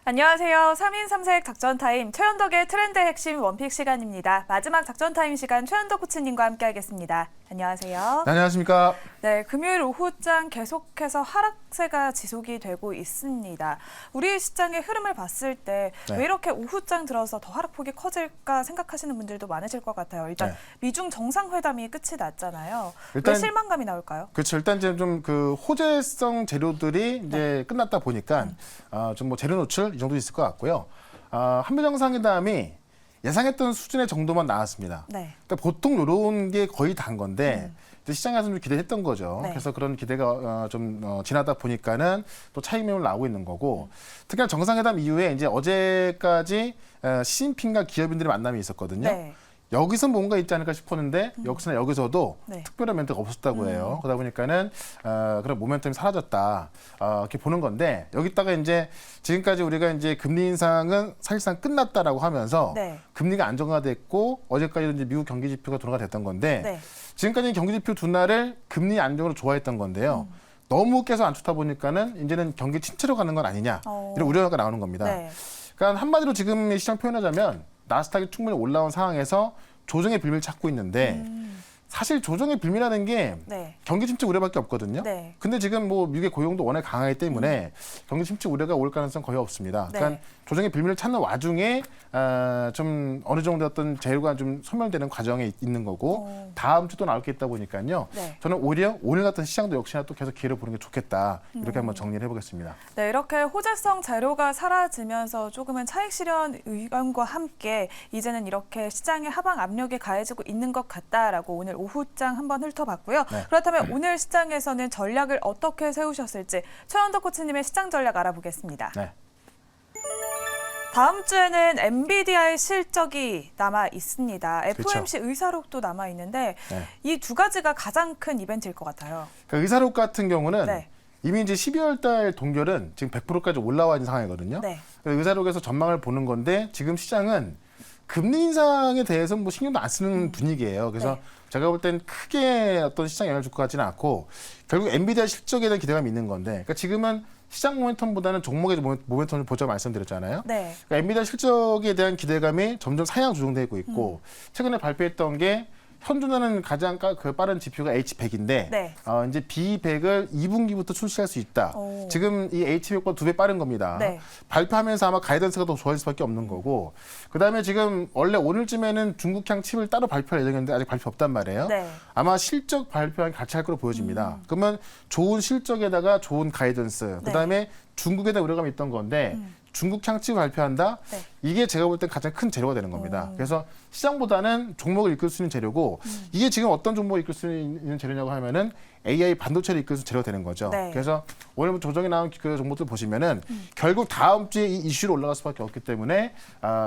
안녕하세요. 3인 3색 작전타임 최현덕의 트렌드 핵심 원픽 시간입니다. 마지막 작전타임 시간 최현덕 코치님과 함께하겠습니다. 안녕하세요. 네, 안녕하십니까. 네, 금요일 오후장 계속해서 하락세가 지속이 되고 있습니다. 우리 시장의 흐름을 봤을 때 왜 이렇게 오후장 들어서 더 하락폭이 커질까 생각하시는 분들도 많으실 것 같아요. 일단 미중 정상회담이 끝이 났잖아요. 왜 실망감이 나올까요? 그렇죠. 일단 이제 좀 그 호재성 재료들이 이제 끝났다 보니까 좀 뭐 재료 노출 이 정도 있을 것 같고요. 한미 정상회담이 예상했던 수준의 정도만 나왔습니다. 그러니까 보통 이런 게 거의 다인 건데 시장에서 좀 기대했던 거죠. 그래서 그런 기대가 좀 지나다 보니까는 또 차익 매물 나오고 있는 거고, 특히나 정상회담 이후에 이제 어제까지 시진핑과 기업인들의 만남이 있었거든요. 여기서 뭔가 있지 않을까 싶었는데 역시나 여기서도 특별한 멘트가 없었다고 해요. 그러다 보니까는 그런 모멘텀이 사라졌다 이렇게 보는 건데, 여기다가 이제 지금까지 우리가 이제 금리 인상은 사실상 끝났다라고 하면서 금리가 안정화됐고 어제까지도 이제 미국 경기 지표가 둔화가 됐던 건데 지금까지 경기 지표 둔화를 금리 안정으로 좋아했던 건데요. 너무 계속 안 좋다 보니까는 이제는 경기 침체로 가는 건 아니냐 이런 우려가 나오는 겁니다. 그러니까 한마디로 지금 시장 표현하자면 나스닥이 충분히 올라온 상황에서 조정의 빌미를 찾고 있는데 사실 조정의 빌미라는 게 경기 침체 우려밖에 없거든요. 근데 지금 뭐 미국의 고용도 워낙 강하기 때문에 경기 침체 우려가 올 가능성 거의 없습니다. 그러니까 조정의 빌미를 찾는 와중에 좀 어느 정도 어떤 재료가 좀 소멸되는 과정에 있는 거고 다음 주 또 나올 게 있다 보니까요. 저는 오히려 오늘 같은 시장도 역시나 또 계속 기회를 보는 게 좋겠다. 이렇게 한번 정리를 해보겠습니다. 네, 이렇게 호재성 재료가 사라지면서 조금은 차익 실현 의견과 함께 이제는 이렇게 시장의 하방 압력이 가해지고 있는 것 같다라고 오늘 오후장 한번 훑어봤고요. 그렇다면 오늘 시장에서는 전략을 어떻게 세우셨을지 최현덕 코치님의 시장 전략 알아보겠습니다. 다음 주에는 엔비디아의 실적이 남아 있습니다. FOMC 의사록도 남아 있는데 이 두 가지가 가장 큰 이벤트일 것 같아요. 그러니까 의사록 같은 경우는 이미 이제 12월 달 동결은 지금 100%까지 올라와 있는 상황이거든요. 의사록에서 전망을 보는 건데 지금 시장은 금리 인상에 대해서 뭐 신경도 안 쓰는 분위기예요. 그래서 제가 볼 땐 크게 어떤 시장 영향을 줄 것 같지는 않고 결국 엔비디아 실적에 대한 기대감이 있는 건데, 그러니까 지금은 시장 모멘텀보다는 종목의 모멘텀을 보자고 말씀드렸잖아요. 그러니까 엔비디아 실적에 대한 기대감이 점점 상향 조정되고 있고 최근에 발표했던 게 현존하는 가장 빠른 지표가 H100인데 이제 B100을 2분기부터 출시할 수 있다. 지금 이 H100보다 2배 빠른 겁니다. 발표하면서 아마 가이던스가 더 좋아질 수밖에 없는 거고, 그다음에 지금 원래 오늘쯤에는 중국향 칩을 따로 발표할 예정인데 아직 발표 없단 말이에요. 아마 실적 발표랑 같이 할 거로 보여집니다. 그러면 좋은 실적에다가 좋은 가이던스, 그다음에 중국에 대한 우려감이 있던 건데 중국 향치 발표한다? 이게 제가 볼 땐 가장 큰 재료가 되는 겁니다. 그래서 시장보다는 종목을 이끌 수 있는 재료고 이게 지금 어떤 종목을 이끌 수 있는 재료냐고 하면은 AI 반도체를 이끌 수 있는 재료가 되는 거죠. 그래서 오늘 조정이 나온 그 종목들 보시면은 결국 다음 주에 이 이슈로 올라갈 수밖에 없기 때문에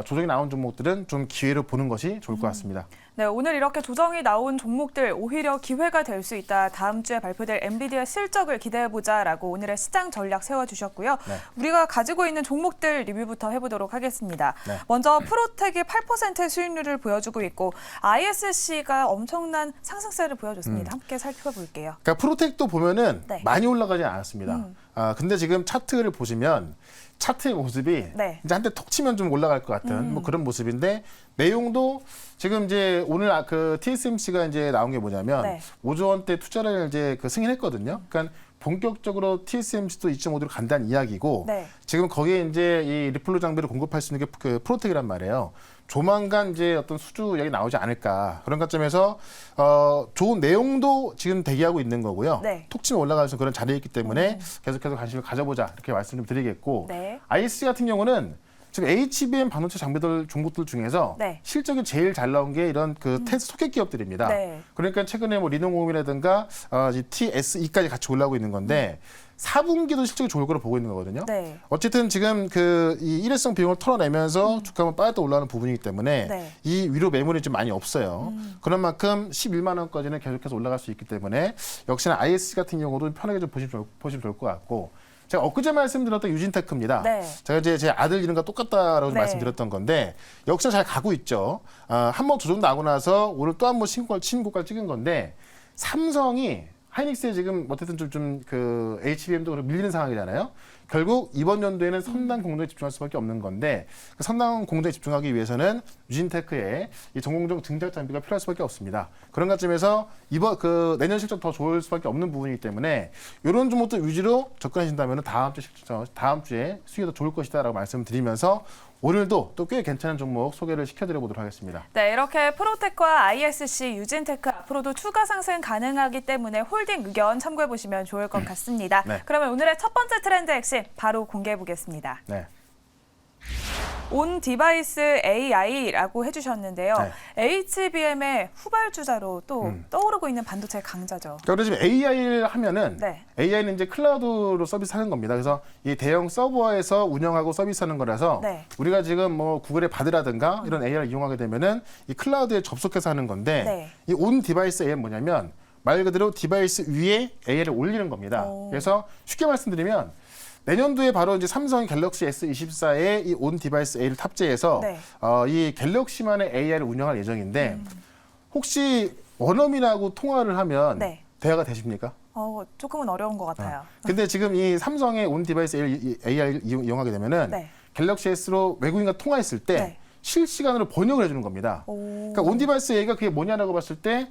조정이 나온 종목들은 좀 기회로 보는 것이 좋을 것 같습니다. 네, 오늘 이렇게 조정이 나온 종목들 오히려 기회가 될 수 있다. 다음 주에 발표될 엔비디아 실적을 기대해보자라고 오늘의 시장 전략 세워주셨고요. 우리가 가지고 있는 종목들 리뷰부터 해보도록 하겠습니다. 먼저 프로텍이 8%의 수익률을 보여주고 있고 ISC가 엄청난 상승세를 보여줬습니다. 함께 살펴볼게요. 그러니까 프로텍도 보면은 많이 올라가지 않았습니다. 근데 지금 차트를 보시면 차트의 모습이 이제 한때 톡 치면 좀 올라갈 것 같은 뭐 그런 모습인데, 내용도 지금 이제 오늘 그 TSMC가 이제 나온 게 뭐냐면 5조 원대 투자를 이제 승인했거든요. 그러니까 본격적으로 TSMC도 2.5도로 간다는 이야기고 지금 거기에 이제 이 리플로 장비를 공급할 수 있는 게 그 프로텍이란 말이에요. 조만간 이제 어떤 수주 이야기 나오지 않을까, 그런 관점에서 좋은 내용도 지금 대기하고 있는 거고요. 톡 치면 올라갈 수 있는 그런 자리에 있기 때문에 계속해서 관심을 가져보자 이렇게 말씀 좀 드리겠고, ISC 같은 경우는 지금 HBM 반도체 장비들 종목들 중에서 실적이 제일 잘 나온 게 이런 그 테스트 소켓 기업들입니다. 그러니까 최근에 뭐 리노공이라든가 TSE까지 같이 올라오고 있는 건데 4분기도 실적이 좋을 거로 보고 있는 거거든요. 어쨌든 지금 이 일회성 비용을 털어내면서 주가만 빠졌다 올라가는 부분이기 때문에 이 위로 매물이 좀 많이 없어요. 그런 만큼 11만 원까지는 계속해서 올라갈 수 있기 때문에 역시나 ISC 같은 경우도 편하게 좀 보시면 좋을 것 같고, 제가 엊그제 말씀드렸던 유진테크입니다. 제가 이제 제 아들 이름과 똑같다라고 말씀드렸던 건데 역시나 잘 가고 있죠. 한번 조정 나고 나서 오늘 또 한 번 신고가를 찍은 건데, 삼성이 하이닉스에 지금 어쨌든 좀 그 HBM도 밀리는 상황이잖아요. 결국 이번 연도에는 선단 공정에 집중할 수밖에 없는 건데 그 선단 공정에 집중하기 위해서는 유진테크의 이 전공정 증작 장비가 필요할 수밖에 없습니다. 그런 관점에서 이번 그 내년 실적 더 좋을 수밖에 없는 부분이기 때문에 이런 종목들 위주로 접근하신다면 다음 주에 수익이 더 좋을 것이다라고 말씀드리면서 오늘도 또 꽤 괜찮은 종목 소개를 시켜드려 보도록 하겠습니다. 네, 이렇게 프로테크와 ISC, 유진테크 앞으로도 추가 상승 가능하기 때문에 홀딩 의견 참고해 보시면 좋을 것 같습니다. 네. 그러면 오늘의 첫 번째 트렌드 핵심 바로 공개해 보겠습니다. 네. 온 디바이스 AI라고 해주셨는데요. 네. HBM의 후발주자로 또 떠오르고 있는 반도체 강자죠. 그래서 지금 AI를 하면은 네. AI는 이제 클라우드로 서비스하는 겁니다. 그래서 이 대형 서버에서 운영하고 서비스하는 거라서 네. 우리가 지금 뭐 구글의 바드라든가 이런 AI를 이용하게 되면은 이 클라우드에 접속해서 하는 건데 네. 이 온 디바이스 AI는 뭐냐면 말 그대로 디바이스 위에 AI를 올리는 겁니다. 그래서 쉽게 말씀드리면 내년도에 바로 이제 삼성 갤럭시 S24에 이 온 디바이스 AI를 탑재해서 네. 이 갤럭시만의 AI를 운영할 예정인데 혹시 원어민하고 통화를 하면 네. 대화가 되십니까? 조금은 어려운 것 같아요. 근데 지금 이 삼성의 온 디바이스 AI를 이용하게 되면은 네. 갤럭시 S로 외국인과 통화했을 때 네. 실시간으로 번역을 해주는 겁니다. 그러니까 온 디바이스 AI가 그게 뭐냐라고 봤을 때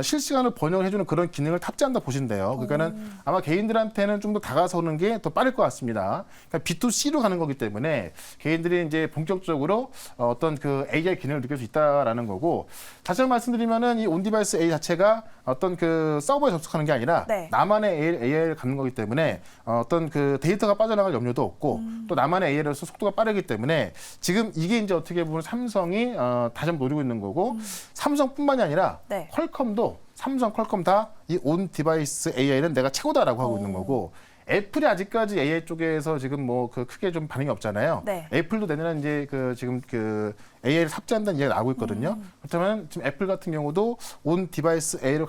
실시간으로 번역을 해주는 그런 기능을 탑재한다 보시면 돼요. 그러니까는 아마 개인들한테는 좀 더 다가서는 게 더 빠를 것 같습니다. 그러니까 B2C로 가는 거기 때문에 개인들이 이제 본격적으로 어떤 그 AI 기능을 느낄 수 있다라는 거고 다시 한번 말씀드리면은 이 온 디바이스 AI 자체가 어떤 그 서버에 접속하는 게 아니라 네. 나만의 AI를 갖는 거기 때문에 어떤 그 데이터가 빠져나갈 염려도 없고 또 나만의 AI로서 속도가 빠르기 때문에 지금 이게 이제 어떻게 보면 삼성이 다시 한번 노리고 있는 거고 삼성뿐만이 아니라 네. 퀄컴도 삼성, 퀄컴 다 이 온 디바이스 AI는 내가 최고다라고 하고 있는 거고 애플이 아직까지 AI 쪽에서 지금 뭐 그 크게 좀 반응이 없잖아요. 네. 애플도 내년에 이제 그 지금 그 AI를 탑재한다는 얘기가 나오고 있거든요. 그렇다면 지금 애플 같은 경우도 온 디바이스 AI로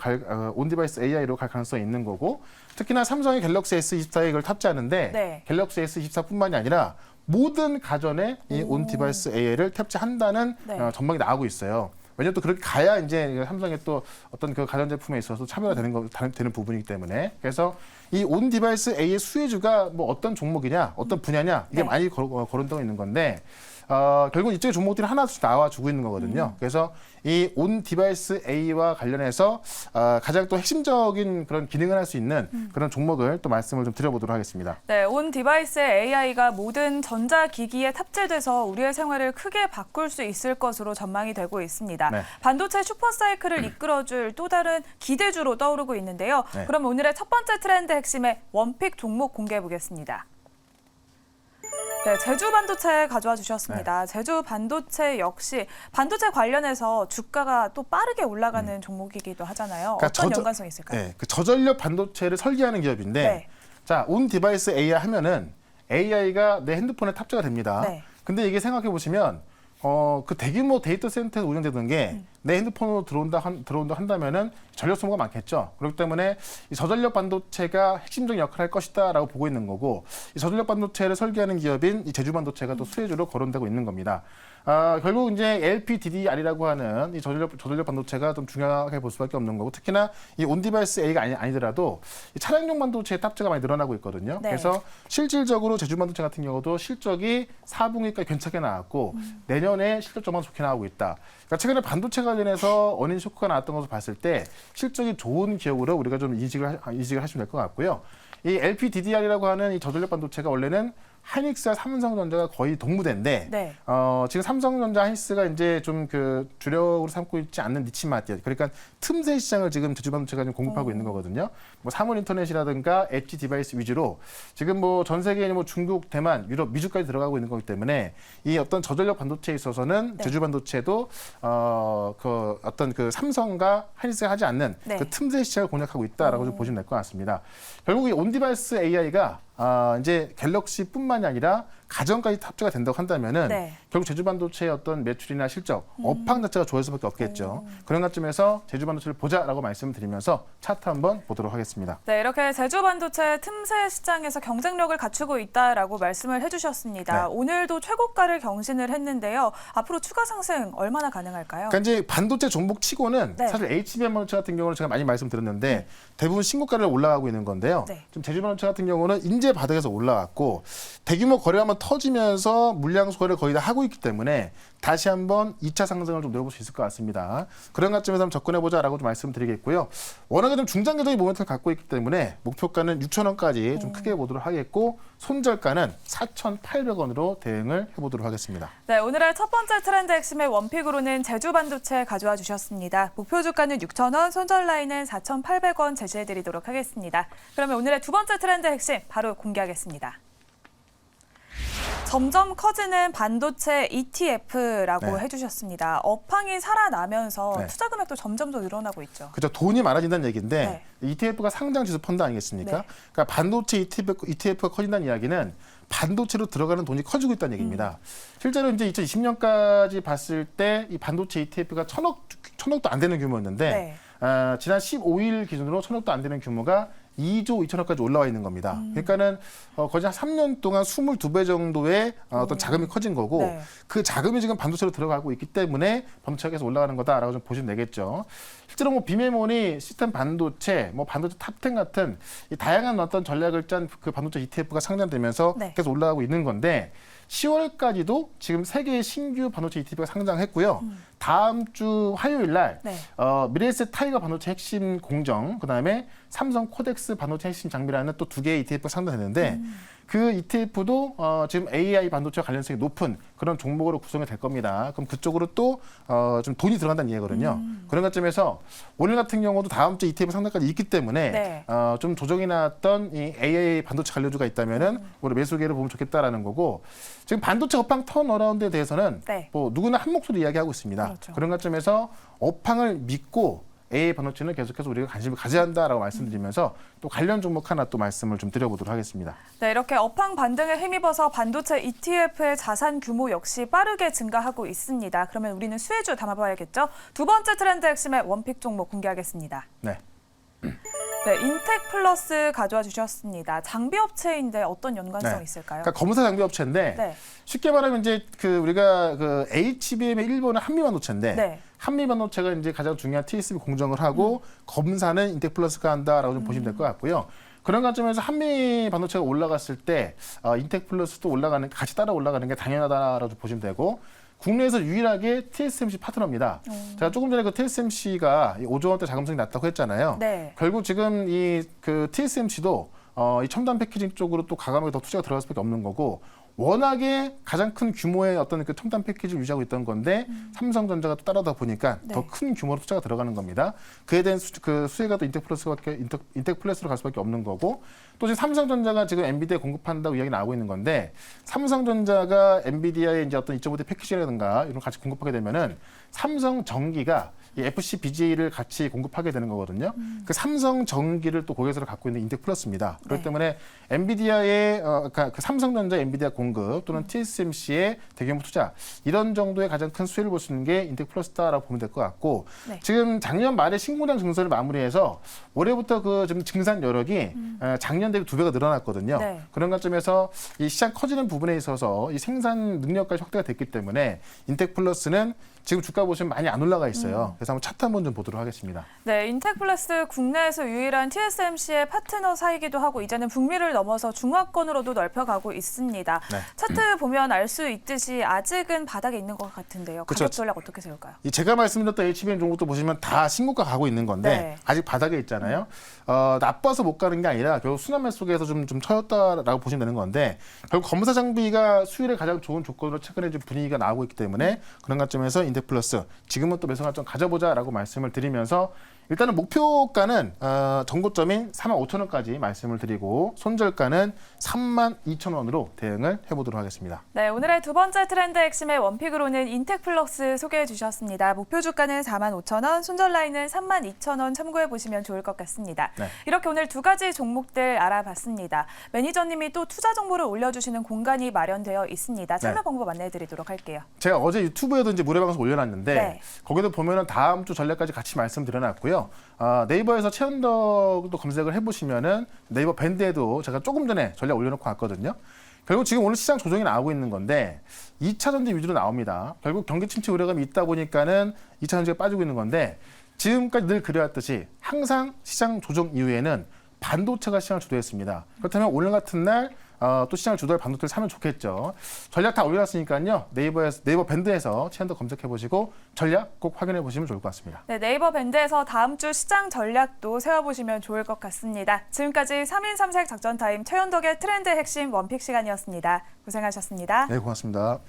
갈 가능성이 있는 거고 특히나 삼성의 갤럭시 S24에 이걸 탑재하는데 네. 갤럭시 S24뿐만이 아니라 모든 가전에 이 온 디바이스 AI를 탑재한다는 네. 전망이 나오고 있어요. 왜냐면 또 그렇게 가야 이제 삼성의 또 어떤 그 가전제품에 있어서 차별화 되는 부분이기 때문에 그래서 이 온 디바이스 AI 수혜주가 뭐 어떤 종목이냐, 어떤 분야냐 이게 네. 많이 거론되고 있는 건데 결국 이쪽의 종목들이 하나씩 나와주고 있는 거거든요. 그래서 이 온 디바이스 A와 관련해서 가장 또 핵심적인 그런 기능을 할 수 있는 그런 종목을 또 말씀을 좀 드려보도록 하겠습니다. 네, 온 디바이스의 AI가 모든 전자기기에 탑재돼서 우리의 생활을 크게 바꿀 수 있을 것으로 전망이 되고 있습니다. 네. 반도체 슈퍼사이클을 이끌어줄 또 다른 기대주로 떠오르고 있는데요. 네. 그럼 오늘의 첫 번째 트렌드 핵심의 원픽 종목 공개해 보겠습니다. 네, 제주 반도체 가져와 주셨습니다. 제주 반도체 역시 반도체 관련해서 주가가 또 빠르게 올라가는 종목이기도 하잖아요. 그러니까 어떤 연관성이 있을까요? 네, 그 저전력 반도체를 설계하는 기업인데 네. 자, 온 디바이스 AI 하면은 AI가 내 핸드폰에 탑재가 됩니다. 네. 근데 이게 생각해 보시면 그 대규모 데이터 센터에서 운영되던 게 내 핸드폰으로 들어온다 한다면은 전력 소모가 많겠죠. 그렇기 때문에 이 저전력 반도체가 핵심적인 역할을 할 것이다라고 보고 있는 거고 이 저전력 반도체를 설계하는 기업인 이 제주 반도체가 또 수혜주로 거론되고 있는 겁니다. 결국 이제 LPDDR이라고 하는 이 저전력 반도체가 좀 중요하게 볼 수밖에 없는 거고 특히나 이 온디바이스 A가 아니더라도 이 차량용 반도체의 탑재가 많이 늘어나고 있거든요. 네. 그래서 실질적으로 제주 반도체 같은 경우도 실적이 4분기까지 괜찮게 나왔고 내년에 실적 전망 좋게 나오고 있다. 그러니까 최근에 반도체 관련해서 어닝 쇼크가 나왔던 것을 봤을 때 실적이 좋은 기업으로 우리가 좀 인식을 하시면 될 것 같고요. 이 LPDDR이라고 하는 이 저전력 반도체가 원래는 하이닉스와 삼성전자가 거의 동무대인데 네. 지금 삼성전자 하이닉스가 이제 좀 그 주력으로 삼고 있지 않는 니치 마켓 그러니까 틈새 시장을 지금 제주반도체가 좀 공급하고 있는 거거든요. 뭐 사물 인터넷이라든가 엣지 디바이스 위주로 지금 뭐 전 세계 뭐 중국, 대만, 유럽, 미주까지 들어가고 있는 거기 때문에 이 어떤 저전력 반도체에 있어서는 네. 제주반도체도 그 어떤 그 삼성과 하이닉스가 하지 않는 네. 그 틈새 시장을 공략하고 있다라고 좀 보시면 될 것 같습니다. 결국 이 온디바이스 AI가 이제 갤럭시뿐만이 아니라 가전까지 탑재가 된다고 한다면은 네. 결국 제주반도체의 어떤 매출이나 실적, 업황 자체가 좋아질 수밖에 없겠죠. 그런 관점에서 제주반도체를 보자라고 말씀드리면서 차트 한번 보도록 하겠습니다. 네, 이렇게 제주 반도체 틈새 시장에서 경쟁력을 갖추고 있다라고 말씀을 해주셨습니다. 네. 오늘도 최고가를 경신을 했는데요. 앞으로 추가 상승 얼마나 가능할까요? 그러니까 이제 반도체 종목 치고는 네. 사실 HBM 반도체 같은 경우는 제가 많이 말씀드렸는데 대부분 신고가를 올라가고 있는 건데요. 네. 지금 제주반도체 같은 경우는 이제 현재 바닥에서 올라왔고 대규모 거래가 한번 터지면서 물량 거래를 거의 다 하고 있기 때문에 다시 한번 2차 상승을 좀 노려볼 수 있을 것 같습니다. 그런 관점에서 한번 접근해보자라고 좀 말씀드리겠고요. 워낙에 좀 중장기적인 모멘텀을 갖고 있기 때문에 목표가는 6,000원까지 좀 크게 보도록 하겠고 손절가는 4,800원으로 대응을 해보도록 하겠습니다. 네, 오늘의 첫 번째 트렌드 핵심의 원픽으로는 제주 반도체 가져와 주셨습니다. 목표 주가는 6,000원, 손절 라인은 4,800원 제시해드리도록 하겠습니다. 그러면 오늘의 두 번째 트렌드 핵심 바로 공개하겠습니다. 점점 커지는 반도체 ETF라고 해주셨습니다. 업황이 살아나면서 네. 투자 금액도 점점 더 늘어나고 있죠. 그렇죠. 돈이 많아진다는 얘기인데 ETF가 상장 지수 펀드 아니겠습니까? 네. 그러니까 반도체 ETF가 커진다는 이야기는 반도체로 들어가는 돈이 커지고 있다는 얘기입니다. 실제로 이제 2020년까지 봤을 때 이 반도체 ETF가 천억도 안 되는 규모였는데 지난 15일 기준으로 천억도 안 되는 규모가 2조 2천억까지 올라와 있는 겁니다. 그러니까는 거의 한 3년 동안 22배 정도의 어떤 자금이 커진 거고 그 자금이 지금 반도체로 들어가고 있기 때문에 반도체가 계속 올라가는 거다라고 좀 보시면 되겠죠. 실제로 뭐 비메모니, 시스템 반도체, 뭐 반도체 탑10 같은 이 다양한 어떤 전략을 짠 그 반도체 ETF가 상장되면서 계속 올라가고 있는 건데 10월까지도 지금 3개의 신규 반도체 ETF가 상장했고요. 다음 주 화요일 날 미래에셋 타이거 반도체 핵심 공정, 그다음에 삼성 코덱스 반도체 핵심 장비라는 또 2개의 ETF가 상장됐는데 그 ETF도 지금 AI 반도체와 관련성이 높은 그런 종목으로 구성이 될 겁니다. 그럼 그쪽으로 또 좀 돈이 들어간다는 얘기거든요. 그런 관점에서 오늘 같은 경우도 다음 주 ETF 상장까지 있기 때문에 좀 조정이 나왔던 이 AI 반도체 관련주가 있다면은 오늘 매수기회를 보면 좋겠다라는 거고 지금 반도체 업황 턴어라운드에 대해서는 뭐 누구나 한 목소리 이야기하고 있습니다. 그렇죠. 그런 관점에서 업황을 믿고 AI 반도체는 계속해서 우리가 관심을 가져야 한다라고 말씀드리면서 또 관련 종목 하나 또 말씀을 좀 드려보도록 하겠습니다. 네, 이렇게 업황 반등에 힘입어서 반도체 ETF의 자산 규모 역시 빠르게 증가하고 있습니다. 그러면 우리는 수혜주 담아봐야겠죠? 두 번째 트렌드 핵심의 원픽 종목 공개하겠습니다. 네. 네, 인텍 플러스 가져와 주셨습니다. 장비 업체인데 어떤 연관성이 있을까요? 그러니까 검사 장비 업체인데 쉽게 말하면 이제 우리가 HBM의 일본은 한미반도체인데 한미반도체가 이제 가장 중요한 TSMC 공정을 하고 검사는 인텍 플러스가 한다라고 좀 보시면 될 것 같고요. 그런 관점에서 한미 반도체가 올라갔을 때 인텍 플러스도 같이 따라 올라가는 게 당연하다라고 보시면 되고. 국내에서 유일하게 TSMC 파트너입니다. 제가 조금 전에 그 TSMC가 5조 원대 자금성이 낮다고 했잖아요. 결국 지금 그 TSMC도 이 첨단 패키징 쪽으로 또 과감하게 더 투자가 들어갈 수밖에 없는 거고 워낙에 가장 큰 규모의 어떤 그 첨단 패키지를 유지하고 있던 건데 삼성전자가 또 따라다 보니까 더 큰 규모로 투자가 들어가는 겁니다. 그에 대한 수혜가 또 인텍 플러스로 갈 수밖에 없는 거고 또 지금 삼성전자가 지금 엔비디아에 공급한다고 이야기 나오고 있는 건데 삼성전자가 엔비디아의 이제 어떤 2.5D 패키지라든가 이런 걸 같이 공급하게 되면은 삼성전기가 이 FC BGA를 같이 공급하게 되는 거거든요. 그 삼성전기를 또 고객사로 갖고 있는 인텍 플러스입니다. 그렇기 때문에 엔비디아의 그러니까 그 삼성전자 엔비디아 공급 또는 TSMC의 대규모 투자 이런 정도의 가장 큰 수혜를 볼 수 있는 게 인텍 플러스다라고 보면 될 것 같고 지금 작년 말에 신고량 증설을 마무리해서 올해부터 그 지금 증산 여력이 작년 대비 2배가 늘어났거든요. 그런 관점에서 이 시장 커지는 부분에 있어서 이 생산 능력까지 확대가 됐기 때문에 인텍 플러스는 지금 주가 보시면 많이 안 올라가 있어요. 그래서 한번 차트 한번 좀 보도록 하겠습니다. 네, 인텍 플러스 국내에서 유일한 TSMC의 파트너사이기도 하고 이제는 북미를 넘어서 중화권으로도 넓혀가고 있습니다. 차트 보면 알 수 있듯이 아직은 바닥에 있는 것 같은데요. 가격 전략 어떻게 세울까요? 제가 말씀드렸던 HBM 종목도 보시면 다 신고가 가고 있는 건데 아직 바닥에 있잖아요. 나빠서 못 가는 게 아니라 결국 순환매 속에서 좀 처졌다라고 보시면 되는 건데 결국 검사 장비가 수율에 가장 좋은 조건으로 최근에 좀 분위기가 나오고 있기 때문에 그런 관점에서 인텍 플러스 지금은 또 매수 관점 가져보자라고 말씀을 드리면서 일단은 목표가는 전고점인 45,000원까지 말씀을 드리고 손절가는 32,000원으로 대응을 해보도록 하겠습니다. 네, 오늘의 두 번째 트렌드 핵심의 원픽으로는 인텍 플러스 소개해 주셨습니다. 목표 주가는 45,000원, 손절 라인은 32,000원 참고해 보시면 좋을 것 같습니다. 이렇게 오늘 두 가지 종목들 알아봤습니다. 매니저님이 또 투자 정보를 올려주시는 공간이 마련되어 있습니다. 참여 방법 안내해 드리도록 할게요. 제가 어제 유튜브에도 이제 무료방송 올려놨는데 거기도 보면은 다음 주 전략까지 같이 말씀드려놨고요. 네이버에서 최현덕도 검색을 해보시면은 네이버 밴드에도 제가 조금 전에 전략 올려놓고 왔거든요. 결국 지금 오늘 시장 조정이 나오고 있는 건데 2차 전지 위주로 나옵니다. 결국 경기 침체 우려감이 있다 보니까는 2차 전지가 빠지고 있는 건데 지금까지 늘 그래왔듯이 항상 시장 조정 이후에는 반도체가 시장을 주도했습니다. 그렇다면 오늘 같은 날 또 시장을 주도할 반도체를 사면 좋겠죠. 전략 다 올려놨으니까요. 네이버 밴드에서 채널도 검색해 보시고 전략 꼭 확인해 보시면 좋을 것 같습니다. 네, 네이버 밴드에서 다음 주 시장 전략도 세워보시면 좋을 것 같습니다. 지금까지 3인 3색 작전 타임 최현덕의 트렌드 핵심 원픽 시간이었습니다. 고생하셨습니다. 네, 고맙습니다.